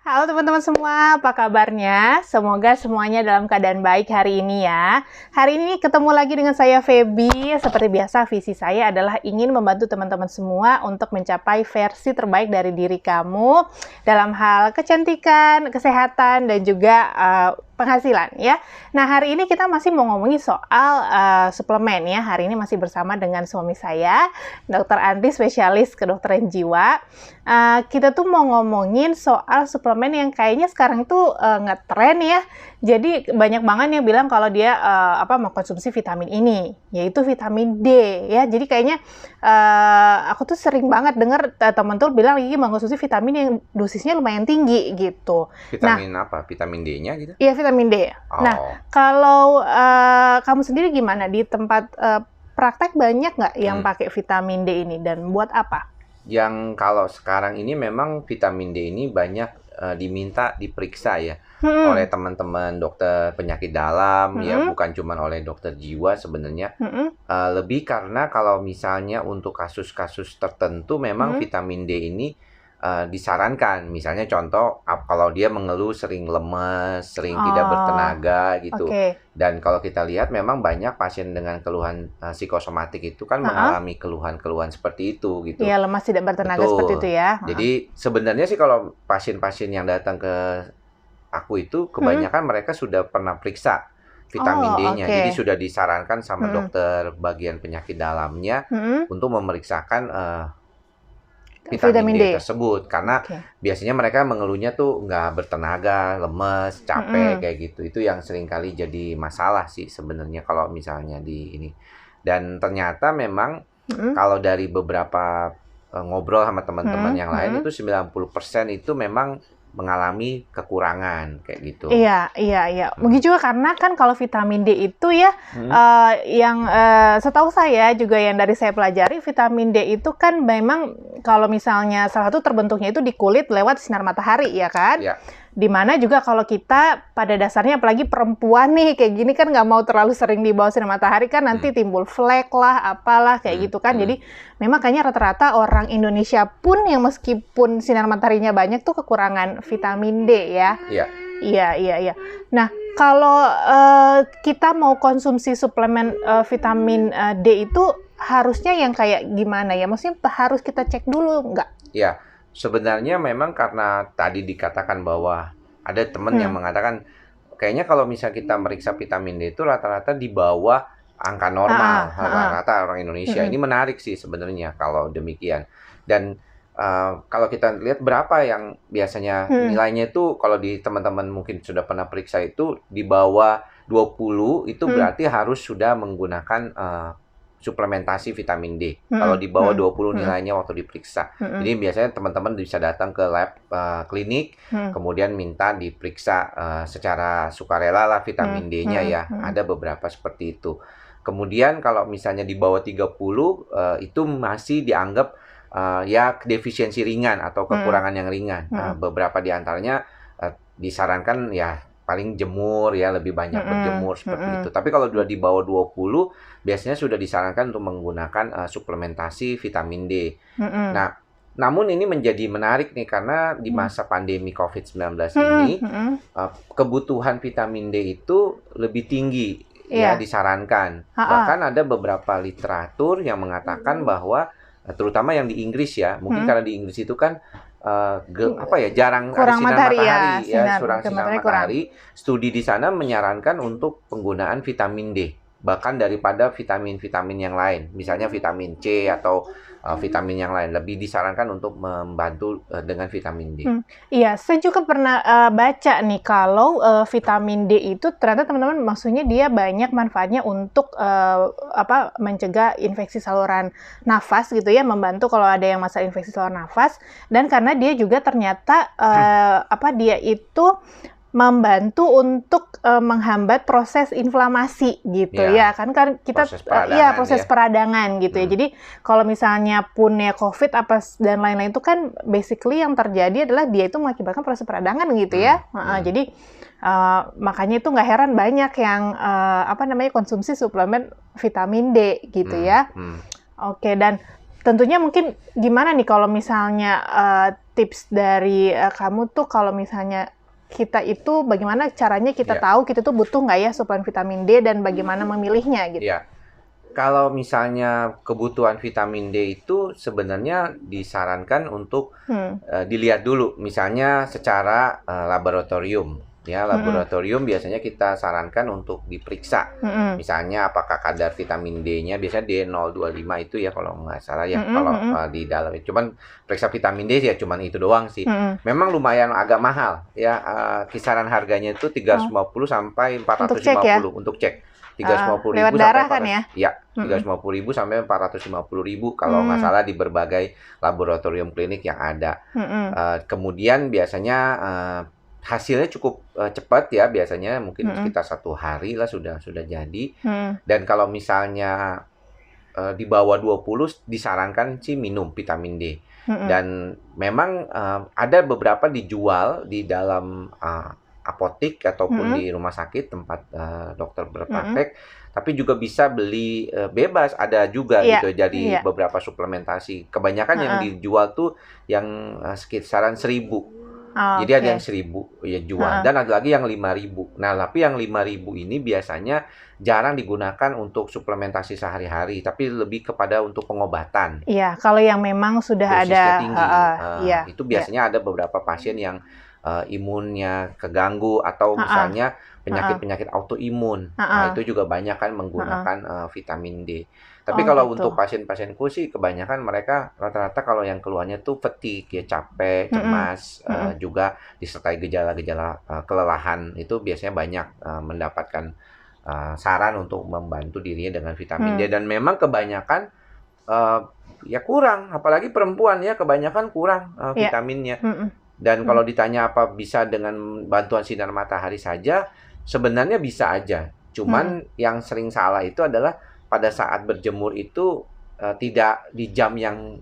Halo teman-teman semua, apa kabarnya? Semoga semuanya dalam keadaan baik hari ini ya. Hari ini ketemu lagi dengan saya Feby. Seperti biasa, visi saya adalah ingin membantu teman-teman semua untuk mencapai versi terbaik dari diri kamu dalam hal kecantikan, kesehatan, dan juga penghasilan ya. Nah, hari ini kita masih mau ngomongin soal suplemen ya. Hari ini masih bersama dengan suami saya, Dr. Anti, spesialis kedokteran jiwa. Kita tuh mau ngomongin soal suplemen yang kayaknya sekarang tuh ngetren ya. Jadi banyak banget yang bilang kalau dia mengkonsumsi vitamin ini, yaitu vitamin D ya. Jadi kayaknya aku tuh sering banget dengar teman tuh bilang ini mengkonsumsi vitamin yang dosisnya lumayan tinggi gitu. Vitamin apa? Vitamin D-nya gitu? Iya, vitamin D. Oh. Nah, kalau kamu sendiri gimana? Di tempat praktek banyak nggak yang pakai vitamin D ini dan buat apa? Yang kalau sekarang ini memang vitamin D ini banyak diminta diperiksa ya oleh teman-teman dokter penyakit dalam ya, bukan cuma oleh dokter jiwa sebenarnya. Lebih karena kalau misalnya untuk kasus-kasus tertentu memang vitamin D ini disarankan. Misalnya contoh kalau dia mengeluh sering lemes, sering tidak bertenaga gitu. Dan kalau kita lihat memang banyak pasien dengan keluhan psikosomatik itu kan mengalami keluhan-keluhan seperti itu gitu. Iya, lemas tidak bertenaga. Betul. Seperti itu ya. Jadi sebenarnya sih kalau pasien-pasien yang datang ke aku itu kebanyakan mereka sudah pernah periksa vitamin D-nya. Jadi sudah disarankan sama dokter bagian penyakit dalamnya untuk memeriksakan vitamin D tersebut, karena biasanya mereka mengeluhnya tuh nggak bertenaga, lemes, capek kayak gitu. Itu yang sering kali jadi masalah sih sebenarnya kalau misalnya di ini. Dan ternyata memang kalau dari beberapa ngobrol sama teman-teman yang lain itu 90% itu memang mengalami kekurangan kayak gitu. Iya. Begitu juga karena kan kalau vitamin D itu ya, yang setahu saya juga yang dari saya pelajari, vitamin D itu kan memang kalau misalnya salah satu terbentuknya itu di kulit lewat sinar matahari ya kan? Iya. Dimana juga kalau kita pada dasarnya apalagi perempuan nih kayak gini kan nggak mau terlalu sering di bawah sinar matahari kan nanti timbul flek lah apalah kayak gitu kan. Jadi memang kayaknya rata-rata orang Indonesia pun yang meskipun sinar mataharinya banyak tuh kekurangan vitamin D ya. Iya. Nah, kalau kita mau konsumsi suplemen vitamin D itu harusnya yang kayak gimana ya? Maksudnya harus kita cek dulu nggak? Iya. Sebenarnya memang karena tadi dikatakan bahwa ada teman yang mengatakan kayaknya kalau misalnya kita meriksa vitamin D itu rata-rata di bawah angka normal rata-rata orang Indonesia. Ini menarik sih sebenarnya kalau demikian. Dan kalau kita lihat berapa yang biasanya nilainya itu kalau di teman-teman mungkin sudah pernah periksa itu di bawah 20 itu berarti harus sudah menggunakan suplementasi vitamin D. Kalau di bawah 20 nilainya waktu diperiksa. Jadi biasanya teman-teman bisa datang ke lab klinik, kemudian minta diperiksa secara sukarela lah vitamin D-nya ya. Ada beberapa seperti itu. Kemudian kalau misalnya di bawah 30 itu masih dianggap ya defisiensi ringan atau kekurangan yang ringan. Beberapa di antaranya disarankan ya paling jemur ya, lebih banyak berjemur seperti itu. Tapi kalau sudah di bawah 20 biasanya sudah disarankan untuk menggunakan suplementasi vitamin D. Nah, namun ini menjadi menarik nih karena di masa pandemi COVID-19 ini kebutuhan vitamin D itu lebih tinggi ya disarankan. Bahkan ada beberapa literatur yang mengatakan bahwa terutama yang di Inggris ya, mungkin karena di Inggris itu kan jarang kurang ada sinar matahari ya, sinar matahari. Studi di sana menyarankan untuk penggunaan vitamin D bahkan daripada vitamin-vitamin yang lain, misalnya vitamin C atau vitamin yang lain lebih disarankan untuk membantu dengan vitamin D. Iya, saya juga pernah baca nih kalau vitamin D itu ternyata teman-teman maksudnya dia banyak manfaatnya untuk mencegah infeksi saluran nafas gitu ya, membantu kalau ada yang masalah infeksi saluran nafas, dan karena dia juga ternyata dia itu membantu untuk menghambat proses inflamasi gitu ya kan kita proses peradangan gitu ya. Jadi kalau misalnya punya COVID dan lain-lain itu kan basically yang terjadi adalah dia itu mengakibatkan proses peradangan gitu ya. Jadi makanya itu nggak heran banyak yang konsumsi suplemen vitamin D gitu ya. Oke, dan tentunya mungkin gimana nih kalau misalnya tips dari kamu tuh kalau misalnya kita itu bagaimana caranya kita tahu kita tuh butuh nggak ya suplemen vitamin D dan bagaimana memilihnya gitu? Ya, kalau misalnya kebutuhan vitamin D itu sebenarnya disarankan untuk dilihat dulu, misalnya secara laboratorium. Ya, laboratorium biasanya kita sarankan untuk diperiksa. Misalnya apakah kadar vitamin D-nya, biasanya D025 itu ya kalau nggak salah ya, kalau di dalam. Cuman periksa vitamin D ya cuman itu doang sih. Memang lumayan agak mahal ya, kisaran harganya itu 350 sampai 450 untuk cek. 350.000 lewat darah kan ya? Ya, 350.000 sampai 450.000 kalau nggak salah di berbagai laboratorium klinik yang ada. Kemudian biasanya hasilnya cukup cepat ya, biasanya mungkin sekitar 1 hari lah sudah jadi. Dan kalau misalnya di bawah 20 disarankan sih minum vitamin D. Dan memang ada beberapa dijual di dalam apotik ataupun di rumah sakit tempat dokter berpraktek, tapi juga bisa beli bebas, ada juga gitu jadi beberapa suplementasi. Kebanyakan yang dijual tuh yang sekitaran 1.000. Jadi ada yang 1.000 ya jual dan ada lagi yang 5.000. Nah, tapi yang 5.000 ini biasanya jarang digunakan untuk suplementasi sehari-hari, tapi lebih kepada untuk pengobatan. Iya, kalau yang memang sudah dosisnya ada tinggi. Itu biasanya ada beberapa pasien yang imunnya keganggu atau misalnya penyakit-penyakit autoimun. Nah, itu juga banyak kan menggunakan vitamin D. Tapi kalau gitu. untuk pasien-pasienku sih kebanyakan mereka rata-rata kalau yang keluhannya tuh fatigue ya, capek, cemas, juga disertai gejala-gejala kelelahan, itu biasanya banyak mendapatkan saran untuk membantu dirinya dengan vitamin D. Dan memang kebanyakan ya kurang, apalagi perempuan ya kebanyakan kurang vitaminnya. Dan kalau ditanya apa bisa dengan bantuan sinar matahari saja, sebenarnya bisa aja. Cuman yang sering salah itu adalah pada saat berjemur itu tidak di jam yang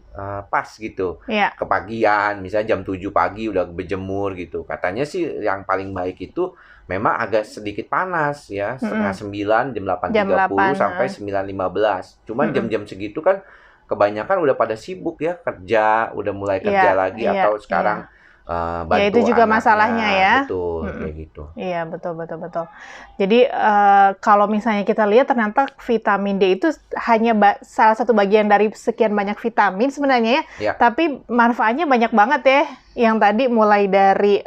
pas gitu. Kepagian, misalnya jam 7 pagi udah berjemur gitu. Katanya sih yang paling baik itu memang agak sedikit panas ya, setengah 9, jam 8.30 sampai 9.15. Cuman jam-jam segitu kan kebanyakan udah pada sibuk ya, kerja, udah mulai kerja lagi atau sekarang bantu ya itu juga anaknya. masalahnya ya. Betul, kayak gitu. Iya, betul. Jadi kalau misalnya kita lihat ternyata vitamin D itu hanya salah satu bagian dari sekian banyak vitamin sebenarnya ya. Tapi manfaatnya banyak banget ya. Yang tadi mulai dari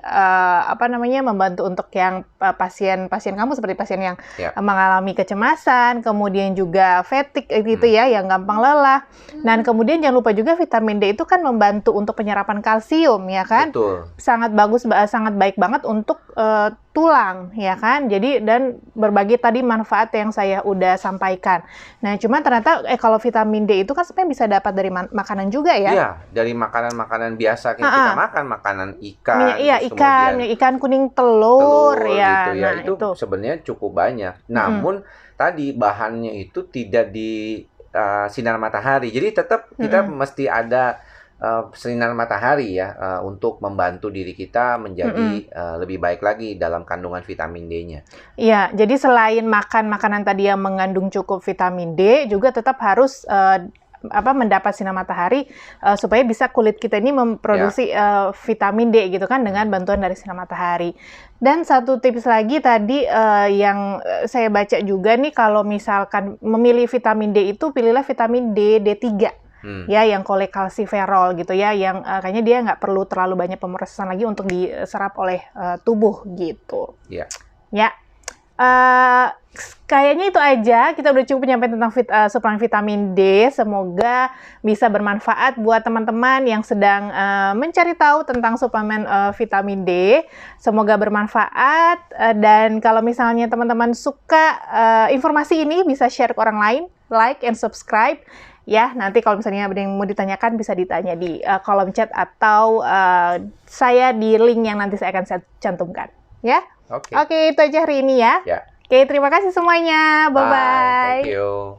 membantu untuk yang pasien-pasien kamu seperti pasien yang mengalami kecemasan, kemudian juga fatigue gitu ya, yang gampang lelah. Dan kemudian jangan lupa juga vitamin D itu kan membantu untuk penyerapan kalsium ya kan. Betul. Sangat bagus, sangat baik banget untuk tulang ya kan. Jadi dan berbagai tadi manfaat yang saya udah sampaikan. Nah, cuma ternyata kalau vitamin D itu kan sebenarnya bisa dapat dari makanan juga ya. Iya, dari makanan-makanan biasa yang kita makan, makanan ikan. Iya, ikan kuning, telur ya. Gitu, nah, itu sebenarnya cukup banyak. Namun tadi bahannya itu tidak di sinar matahari. Jadi tetap kita mesti ada sinar matahari ya untuk membantu diri kita menjadi lebih baik lagi dalam kandungan vitamin D-nya. Iya, jadi selain makan makanan tadi yang mengandung cukup vitamin D, juga tetap harus mendapat sinar matahari supaya bisa kulit kita ini memproduksi vitamin D gitu kan dengan bantuan dari sinar matahari. Dan satu tips lagi tadi yang saya baca juga nih, kalau misalkan memilih vitamin D itu pilihlah vitamin D3. Ya, yang kolekalsiferol gitu ya, yang kayaknya dia nggak perlu terlalu banyak pemrosesan lagi untuk diserap oleh tubuh gitu. Ya. Kayaknya itu aja, kita udah cukup menyampaikan tentang suplemen vitamin D. Semoga bisa bermanfaat buat teman-teman yang sedang mencari tahu tentang suplemen vitamin D. Semoga bermanfaat, dan kalau misalnya teman-teman suka informasi ini, bisa share ke orang lain, like and subscribe. Ya, nanti kalau misalnya ada yang mau ditanyakan bisa ditanya di kolom chat atau saya di link yang nanti saya akan cantumkan. Ya? Oke, itu aja hari ini ya. Oke, terima kasih semuanya. Bye-bye. Thank you.